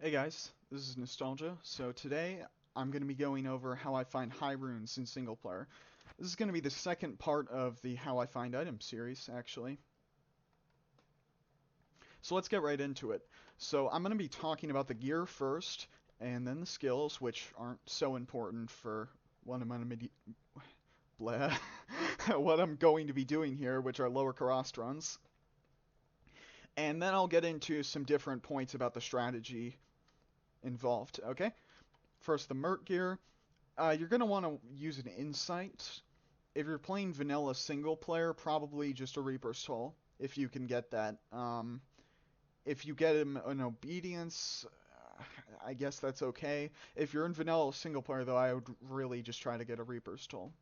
Hey guys, this is Nostalgia. So today I'm going to be going over how I find high runes in single player. This is going to be the second part of the How I Find Items series, actually. So let's get right into it. So I'm going to be talking about the gear first, and then the skills, which aren't so important for what I'm going to be what I'm going to be doing here, which are lower cost runs. And then I'll get into some different points about the strategy involved. Okay? First, the Merc gear. You're going to want to use an insight. If you're playing vanilla single player, probably just a Reaper's Toll, if you can get that. If you get him an obedience, I guess that's okay. If you're in vanilla single player, though, I would really just try to get a Reaper's Toll.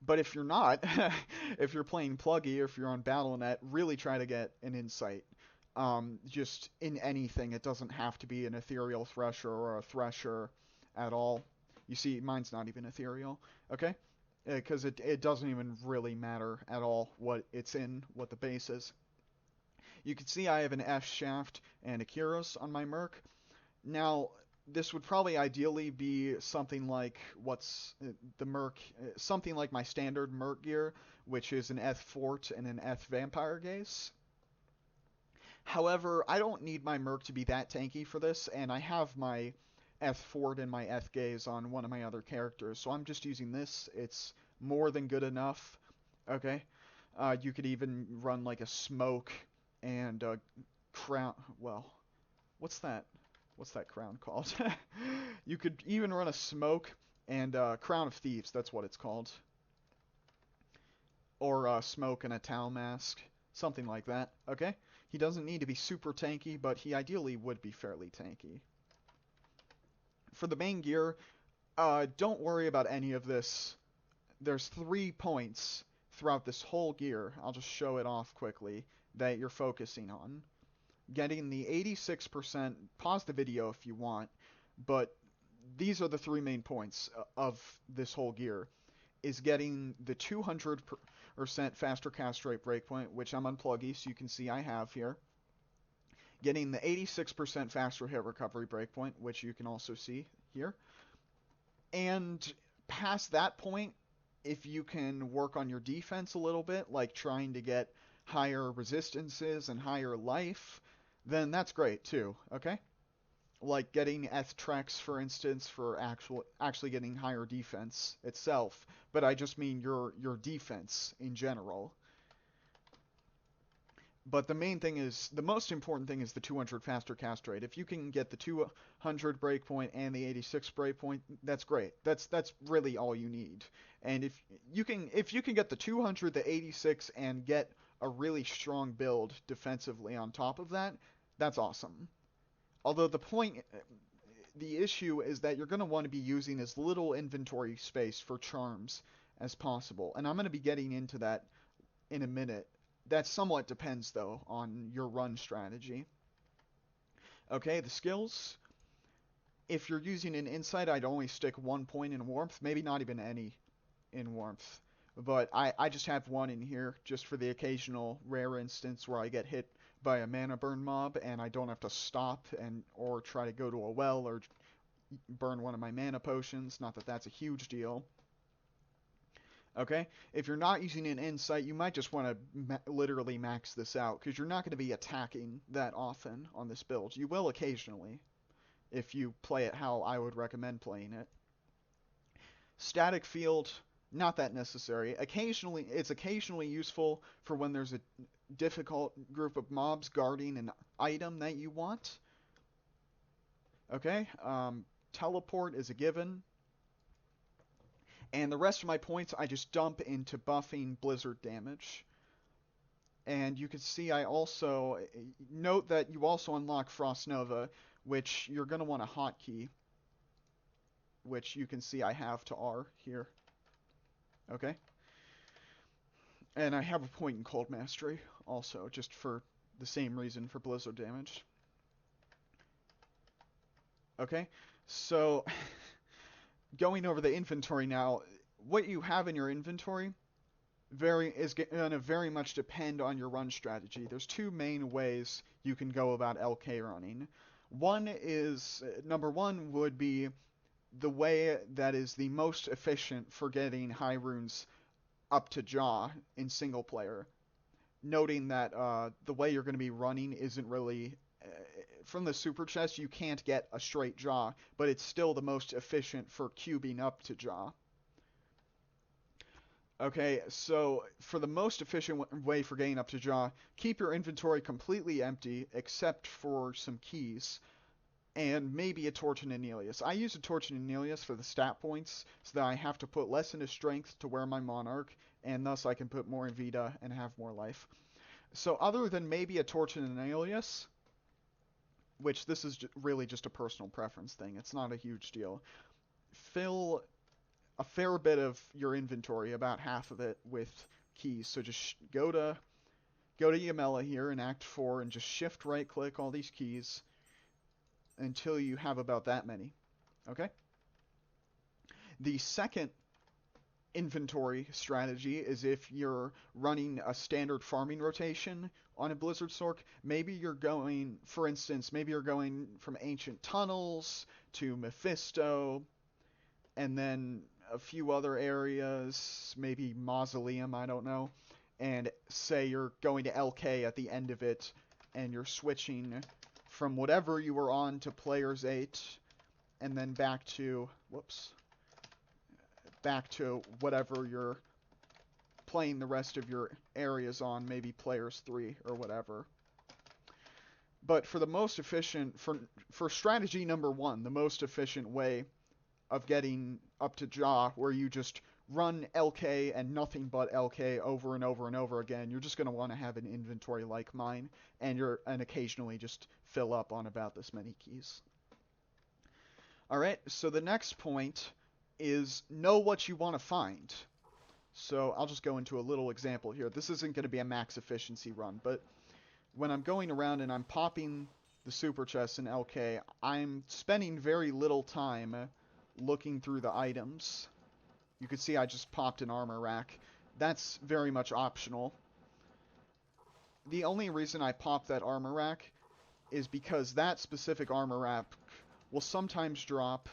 But if you're not, if you're playing Pluggy or if you're on Battle.net, really try to get an insight. Just in anything, it doesn't have to be an ethereal thresher or a thresher at all. You see, mine's not even ethereal, okay? Because it doesn't even really matter at all what it's in, what the base is. You can see I have an F shaft and a Kyros on my Merc. Now, this would probably ideally be something like what's the Merc, something like my standard Merc gear, which is an Eth Fort and an Eth Vampire Gaze. However, I don't need my Merc to be that tanky for this, and I have my Eth Fort and my Eth Gaze on one of my other characters, so I'm just using this. It's more than good enough. Okay? You could even run like a Smoke and a Crown. Well, what's that? What's that crown called? You could even run a Smoke and Crown of Thieves. That's what it's called. Or Smoke and a Tau Mask. Something like that. Okay? He doesn't need to be super tanky, but he ideally would be fairly tanky. For the main gear, don't worry about any of this. There's 3 points throughout this whole gear. I'll just show it off quickly that you're focusing on. Getting the 86%, pause the video if you want, but these are the 3 main points of this whole gear. Is getting the 200% faster cast rate breakpoint, which I'm unpluggy, so you can see I have here. Getting the 86% faster hit recovery breakpoint, which you can also see here. And past that point, if you can work on your defense a little bit, like trying to get higher resistances and higher life, then that's great too, okay? Like getting Eth-Trex, for instance, for actually getting higher defense itself, but I just mean your defense in general. But the main thing is, the most important thing is the 200 faster cast rate. If you can get the 200 breakpoint and the 86 breakpoint, that's great. That's really all you need. And if you can get the 200, the 86, and get a really strong build defensively on top of that, that's awesome. Although the issue is that you're going to want to be using as little inventory space for charms as possible. And I'm going to be getting into that in a minute. That somewhat depends, though, on your run strategy. Okay, the skills. If you're using an insight, I'd only stick 1 point in warmth, maybe not even any in warmth. But I just have 1 in here just for the occasional rare instance where I get hit by a mana burn mob and I don't have to stop or try to go to a well or burn one of my mana potions. Not that that's a huge deal. Okay? If you're not using an insight, you might just want to literally max this out, because you're not going to be attacking that often on this build. You will occasionally, if you play it how I would recommend playing it. Static field, not that necessary. It's occasionally useful for when there's a difficult group of mobs guarding an item that you want. Okay? Teleport is a given. And the rest of my points I just dump into buffing blizzard damage. And you can see I also note that you also unlock Frost Nova, which you're going to want a hotkey, which you can see I have to R here. Okay? And I have a point in Cold Mastery also, just for the same reason for blizzard damage. Okay? So going over the inventory now, what you have in your inventory is going to very much depend on your run strategy. There's 2 main ways you can go about LK running. One is, number one would be the way that is the most efficient for getting high runes up to Jaw in single player. Noting that the way you're going to be running isn't really from the super chest. You can't get a straight Jaw, but it's still the most efficient for cubing up to Jaw. Okay, so for the most efficient way for getting up to Jaw, keep your inventory completely empty except for some keys and maybe a Torch and Anelius. I use a Torch and Anelius for the stat points so that I have to put less into strength to wear my Monarch, and thus I can put more in Vita and have more life. So other than maybe a Torch and Anelius, which this is really just a personal preference thing, it's not a huge deal, fill a fair bit of your inventory, about half of it, with keys. So just go to Yamela here in Act 4 and just shift right click all these keys until you have about that many. Okay? The second inventory strategy is if you're running a standard farming rotation on a Blizzard Sorc. Maybe you're going, for instance, maybe you're going from Ancient Tunnels to Mephisto, and then a few other areas, maybe Mausoleum, I don't know, and say you're going to LK at the end of it, and you're switching from whatever you were on to Players 8, and then back to, back to whatever you're playing the rest of your areas on, maybe Players 3 or whatever. But for the most efficient, for strategy number one, the most efficient way of getting up to Jaw, where you just run LK and nothing but LK over and over and over again, you're just going to want to have an inventory like mine, and occasionally just fill up on about this many keys. Alright, so the next point is know what you want to find. So I'll just go into a little example here. This isn't going to be a max efficiency run, but when I'm going around and I'm popping the super chests in LK, I'm spending very little time looking through the items. You can see I just popped an armor rack. That's very much optional. The only reason I popped that armor rack is because that specific armor rack will sometimes drop...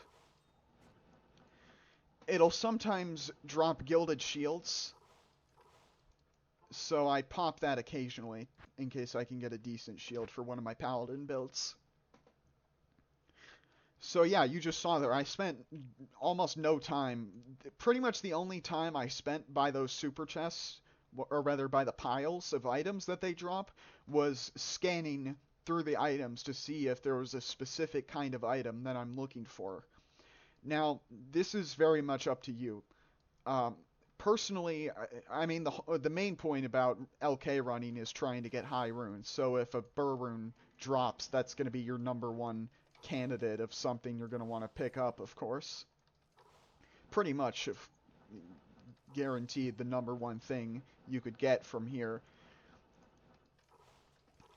It'll sometimes drop gilded shields, so I pop that occasionally in case I can get a decent shield for one of my paladin builds. So yeah, you just saw there, I spent almost no time. Pretty much the only time I spent by those super chests, or rather by the piles of items that they drop, was scanning through the items to see if there was a specific kind of item that I'm looking for. Now, this is very much up to you. Personally, I mean, the main point about LK running is trying to get high runes. So if a Burr rune drops, that's going to be your number one candidate of something you're going to want to pick up, of course. Pretty much guaranteed the number one thing you could get from here.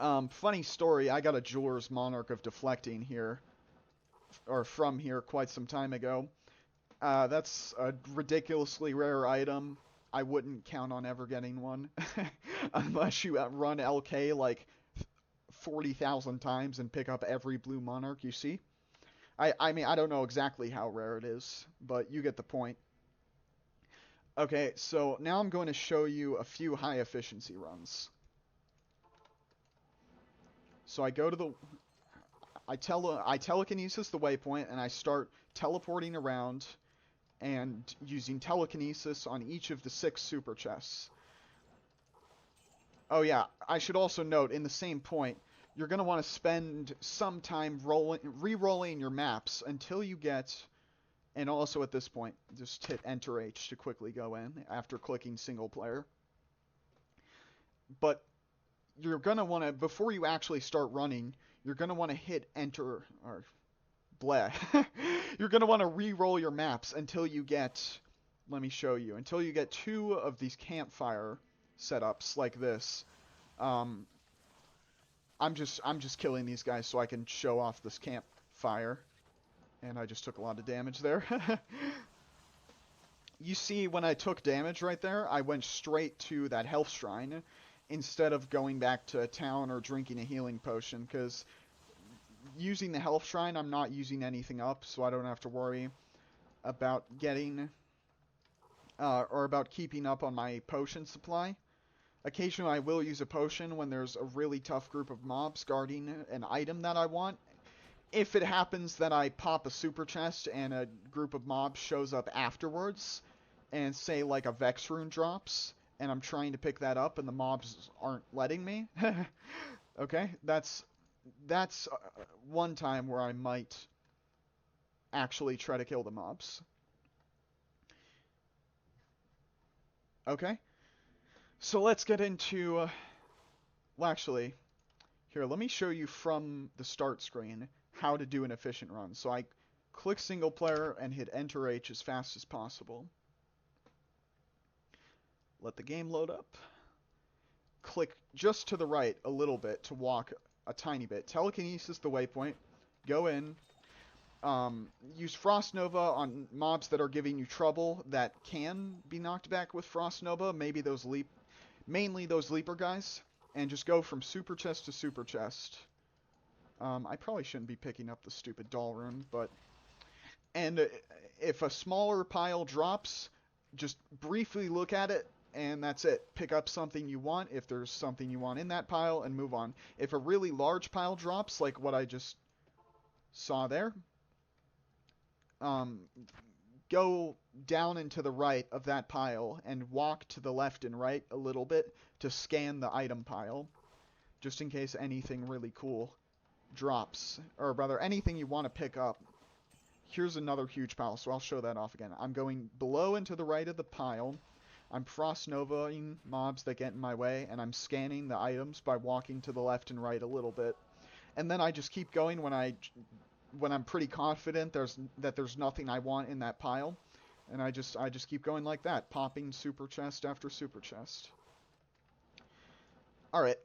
Funny story, I got a Jeweler's Monarch of Deflecting here, or from here quite some time ago. That's a ridiculously rare item. I wouldn't count on ever getting one unless you run LK like 40,000 times and pick up every blue Monarch you see. I mean, I don't know exactly how rare it is, but you get the point. Okay, so now I'm going to show you a few high efficiency runs. So I go to the... I telekinesis the waypoint, and I start teleporting around and using telekinesis on each of the 6 super chests. Oh yeah, I should also note, in the same point, you're going to want to spend some time re-rolling your maps until you get... And also at this point, just hit Enter H to quickly go in after clicking single player. But you're going to want to, before you actually start running, you're going to want to hit Enter, or bleh. You're going to want to re-roll your maps until you get, let me show you, until you get 2 of these campfire setups like this. I'm just killing these guys so I can show off this campfire. And I just took a lot of damage there. You see, when I took damage right there, I went straight to that health shrine instead of going back to town or drinking a healing potion, because using the health shrine, I'm not using anything up, so I don't have to worry about getting or about keeping up on my potion supply. Occasionally I will use a potion when there's a really tough group of mobs guarding an item that I want. If it happens that I pop a super chest and a group of mobs shows up afterwards, and say like a Vex rune drops, and I'm trying to pick that up and the mobs aren't letting me, okay, that's one time where I might actually try to kill the mobs. Okay, so let's get into, well actually, here, let me show you from the start screen how to do an efficient run. So I click single player and hit enter H as fast as possible. Let the game load up. Click just to the right a little bit to walk a tiny bit. Telekinesis the waypoint. Go in. Use Frost Nova on mobs that are giving you trouble that can be knocked back with Frost Nova. Maybe those mainly those leaper guys. And just go from super chest to super chest. I probably shouldn't be picking up the stupid doll rune, but... And if a smaller pile drops, just briefly look at it, and that's it. Pick up something you want, if there's something you want in that pile, and move on. If a really large pile drops, like what I just saw there, go down and to the right of that pile, and walk to the left and right a little bit to scan the item pile, just in case anything really cool drops, or rather anything you want to pick up. Here's another huge pile, so I'll show that off again. I'm going below and to the right of the pile. I'm Frost Novaing mobs that get in my way, and I'm scanning the items by walking to the left and right a little bit. And then I just keep going when I'm pretty confident that there's nothing I want in that pile. And I just keep going like that, popping super chest after super chest. Alright.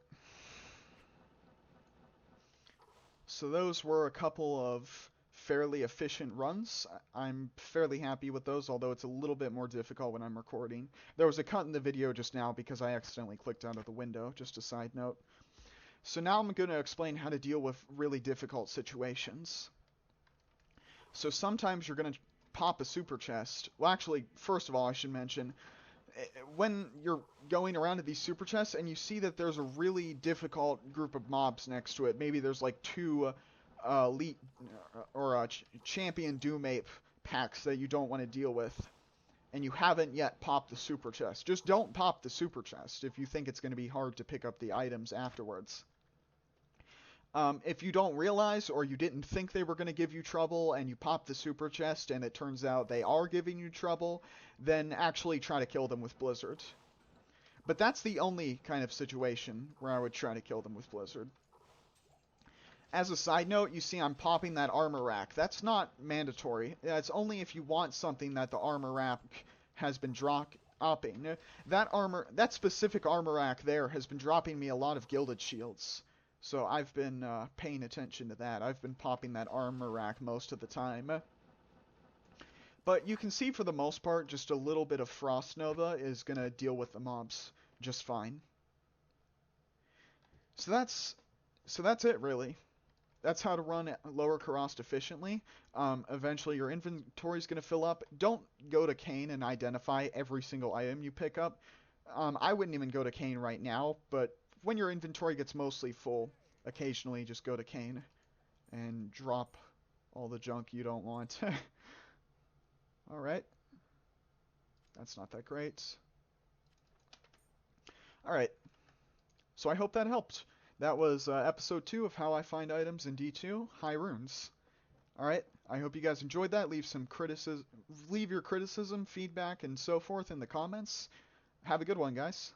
So those were a couple of fairly efficient runs. I'm fairly happy with those, although it's a little bit more difficult when I'm recording. There was a cut in the video just now because I accidentally clicked out of the window, just a side note. So now I'm going to explain how to deal with really difficult situations. So sometimes you're going to pop a super chest. Well, actually, first of all, I should mention, when you're going around to these super chests and you see that there's a really difficult group of mobs next to it, maybe there's like two elite or champion Doom Ape packs that you don't want to deal with, and you haven't yet popped the super chest. Just don't pop the super chest if you think it's going to be hard to pick up the items afterwards. If you don't realize or you didn't think they were going to give you trouble and you pop the super chest and it turns out they are giving you trouble, then actually try to kill them with Blizzard. But that's the only kind of situation where I would try to kill them with Blizzard. As a side note, you see I'm popping that armor rack. That's not mandatory. It's only if you want something that the armor rack has been dropping. That specific armor rack there has been dropping me a lot of gilded shields. So I've been paying attention to that. I've been popping that armor rack most of the time. But you can see for the most part, just a little bit of Frost Nova is going to deal with the mobs just fine. So that's it, really. That's how to run Lower Karast efficiently. Eventually your inventory is going to fill up. Don't go to Kane and identify every single item you pick up. I wouldn't even go to Kane right now, but when your inventory gets mostly full, occasionally just go to Kane and drop all the junk you don't want. Alright. That's not that great. Alright. So I hope that helped. That was episode 2 of how I find items in D2 High Runes. Alright, I hope you guys enjoyed that. Leave your criticism, feedback, and so forth in the comments. Have a good one, guys.